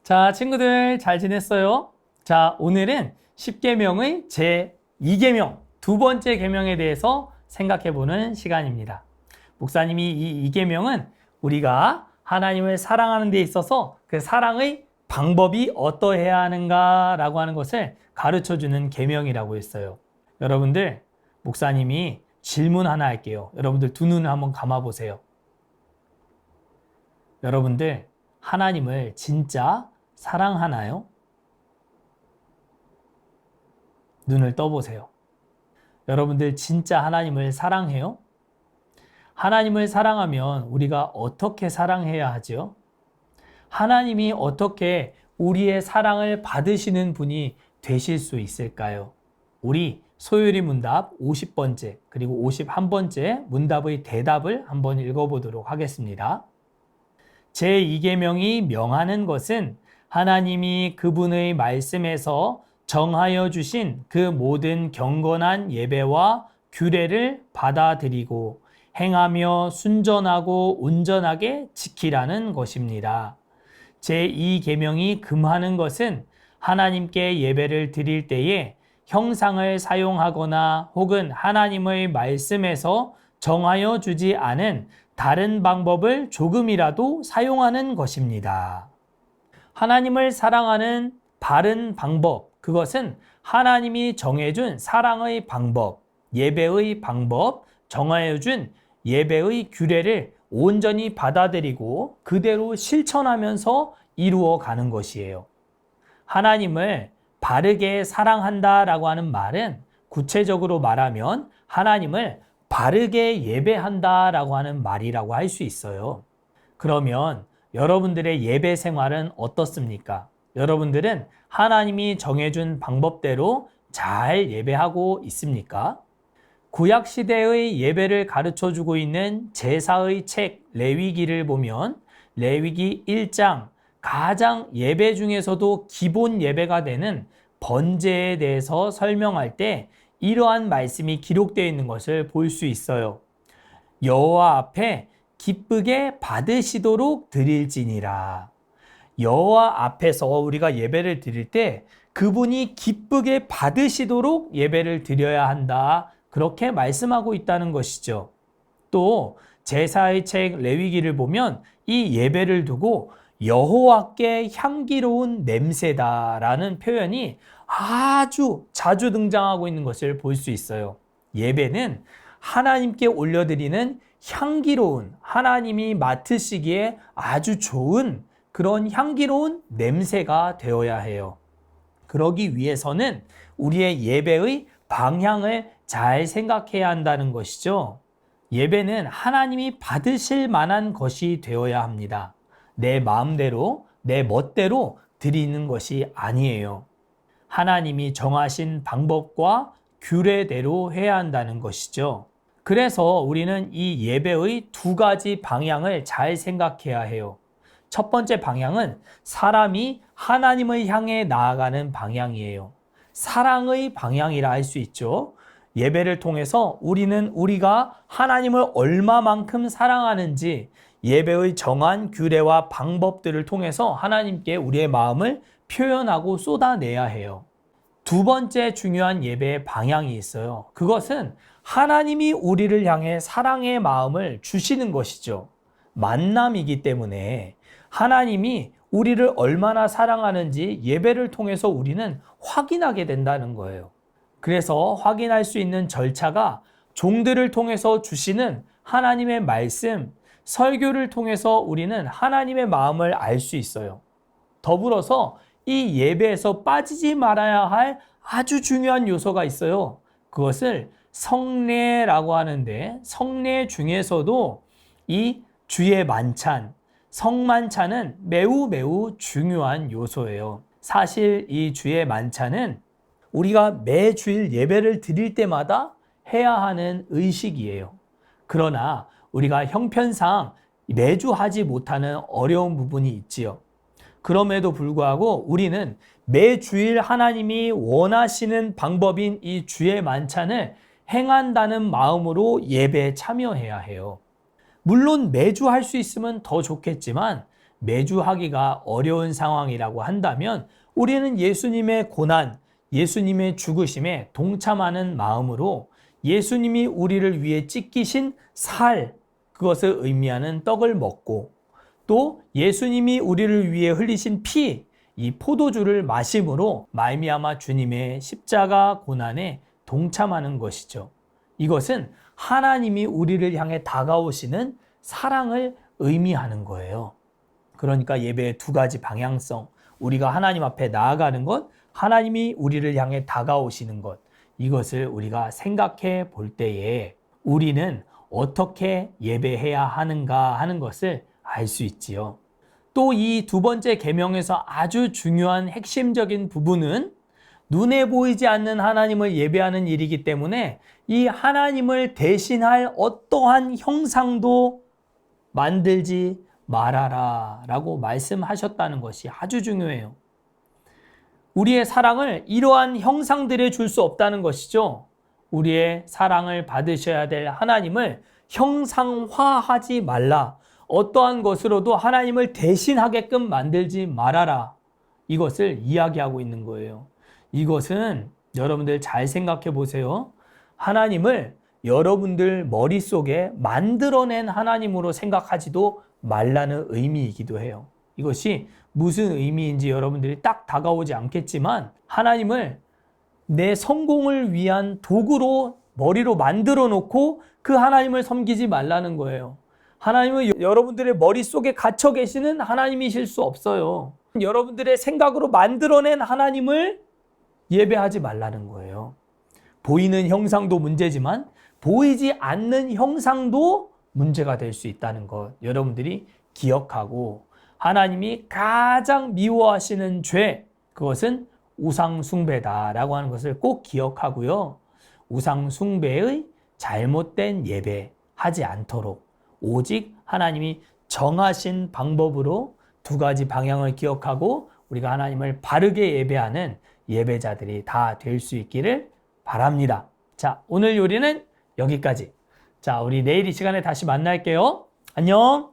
자, 친구들 잘 지냈어요? 자, 오늘은 10계명의 제2계명, 두 번째 계명에 대해서 생각해보는 시간입니다. 목사님이 이 2계명은 우리가 하나님을 사랑하는 데 있어서 그 사랑의 방법이 어떠해야 하는가라고 하는 것을 가르쳐주는 계명이라고 했어요. 여러분들, 목사님이 질문 하나 할게요. 여러분들 두 눈을 한번 감아보세요. 여러분들, 하나님을 진짜 사랑하나요? 눈을 떠보세요. 여러분들 진짜 하나님을 사랑해요? 하나님을 사랑하면 우리가 어떻게 사랑해야 하죠? 하나님이 어떻게 우리의 사랑을 받으시는 분이 되실 수 있을까요? 우리 소율이 문답 50번째 그리고 51번째 문답의 대답을 한번 읽어보도록 하겠습니다. 제2계명이 명하는 것은 하나님이 그분의 말씀에서 정하여 주신 그 모든 경건한 예배와 규례를 받아들이고 행하며 순전하고 온전하게 지키라는 것입니다. 제2계명이 금하는 것은 하나님께 예배를 드릴 때에 형상을 사용하거나 혹은 하나님의 말씀에서 정하여 주지 않은 다른 방법을 조금이라도 사용하는 것입니다. 하나님을 사랑하는 바른 방법, 그것은 하나님이 정해준 사랑의 방법, 예배의 방법, 정해준 예배의 규례를 온전히 받아들이고 그대로 실천하면서 이루어가는 것이에요. 하나님을 바르게 사랑한다라고 하는 말은 구체적으로 말하면 하나님을 바르게 예배한다라고 하는 말이라고 할 수 있어요. 그러면 여러분들의 예배 생활은 어떻습니까? 여러분들은 하나님이 정해준 방법대로 잘 예배하고 있습니까? 구약시대의 예배를 가르쳐주고 있는 제사의 책 레위기를 보면 레위기 1장 가장 예배 중에서도 기본 예배가 되는 번제에 대해서 설명할 때 이러한 말씀이 기록되어 있는 것을 볼 수 있어요. 여호와 앞에 기쁘게 받으시도록 드릴지니라. 여호와 앞에서 우리가 예배를 드릴 때 그분이 기쁘게 받으시도록 예배를 드려야 한다. 그렇게 말씀하고 있다는 것이죠. 또 제사의 책 레위기를 보면 이 예배를 두고 여호와께 향기로운 냄새다라는 표현이 아주 자주 등장하고 있는 것을 볼 수 있어요. 예배는 하나님께 올려드리는 향기로운, 하나님이 맡으시기에 아주 좋은 그런 향기로운 냄새가 되어야 해요. 그러기 위해서는 우리의 예배의 방향을 잘 생각해야 한다는 것이죠. 예배는 하나님이 받으실 만한 것이 되어야 합니다. 내 마음대로, 내 멋대로 드리는 것이 아니에요. 하나님이 정하신 방법과 규례대로 해야 한다는 것이죠. 그래서 우리는 이 예배의 두 가지 방향을 잘 생각해야 해요. 첫 번째 방향은 사람이 하나님을 향해 나아가는 방향이에요. 사랑의 방향이라 할 수 있죠. 예배를 통해서 우리가 하나님을 얼마만큼 사랑하는지 예배의 정한 규례와 방법들을 통해서 하나님께 우리의 마음을 표현하고 쏟아내야 해요. 두 번째 중요한 예배의 방향이 있어요. 그것은 하나님이 우리를 향해 사랑의 마음을 주시는 것이죠. 만남이기 때문에 하나님이 우리를 얼마나 사랑하는지 예배를 통해서 우리는 확인하게 된다는 거예요. 그래서 확인할 수 있는 절차가 종들을 통해서 주시는 하나님의 말씀, 설교를 통해서 우리는 하나님의 마음을 알 수 있어요. 더불어서 이 예배에서 빠지지 말아야 할 아주 중요한 요소가 있어요. 그것을 성례라고 하는데 성례 중에서도 이 주의 만찬, 성만찬은 매우 중요한 요소예요. 사실 이 주의 만찬은 우리가 매주일 예배를 드릴 때마다 해야 하는 의식이에요. 그러나 우리가 형편상 매주 하지 못하는 어려운 부분이 있지요. 그럼에도 불구하고 우리는 매주일 하나님이 원하시는 방법인 이 주의 만찬을 행한다는 마음으로 예배에 참여해야 해요. 물론 매주 할 수 있으면 더 좋겠지만 매주 하기가 어려운 상황이라고 한다면 우리는 예수님의 고난, 예수님의 죽으심에 동참하는 마음으로 예수님이 우리를 위해 찢기신 살, 그것을 의미하는 떡을 먹고 또 예수님이 우리를 위해 흘리신 피, 이 포도주를 마심으로 말미암아 주님의 십자가 고난에 동참하는 것이죠. 이것은 하나님이 우리를 향해 다가오시는 사랑을 의미하는 거예요. 그러니까 예배의 두 가지 방향성, 우리가 하나님 앞에 나아가는 것, 하나님이 우리를 향해 다가오시는 것, 이것을 우리가 생각해 볼 때에 우리는 어떻게 예배해야 하는가 하는 것을 알 수 있지요. 또 이 두 번째 계명에서 아주 중요한 핵심적인 부분은 눈에 보이지 않는 하나님을 예배하는 일이기 때문에 이 하나님을 대신할 어떠한 형상도 만들지 말아라 라고 말씀하셨다는 것이 아주 중요해요. 우리의 사랑을 이러한 형상들에 줄 수 없다는 것이죠. 우리의 사랑을 받으셔야 될 하나님을 형상화하지 말라. 어떠한 것으로도 하나님을 대신하게끔 만들지 말아라. 이것을 이야기하고 있는 거예요. 이것은 여러분들 잘 생각해 보세요. 하나님을 여러분들 머릿속에 만들어낸 하나님으로 생각하지도 말라는 의미이기도 해요. 이것이 무슨 의미인지 여러분들이 딱 다가오지 않겠지만 하나님을 내 성공을 위한 도구로 머리로 만들어 놓고 그 하나님을 섬기지 말라는 거예요. 하나님은 여러분들의 머릿속에 갇혀 계시는 하나님이실 수 없어요. 여러분들의 생각으로 만들어낸 하나님을 예배하지 말라는 거예요. 보이는 형상도 문제지만 보이지 않는 형상도 문제가 될 수 있다는 것 여러분들이 기억하고 하나님이 가장 미워하시는 죄, 그것은 우상숭배다라고 하는 것을 꼭 기억하고요. 우상숭배의 잘못된 예배 하지 않도록 오직 하나님이 정하신 방법으로 두 가지 방향을 기억하고 우리가 하나님을 바르게 예배하는 예배자들이 다 될 수 있기를 바랍니다. 자, 오늘 요리는 여기까지. 자, 우리 내일 이 시간에 다시 만날게요. 안녕.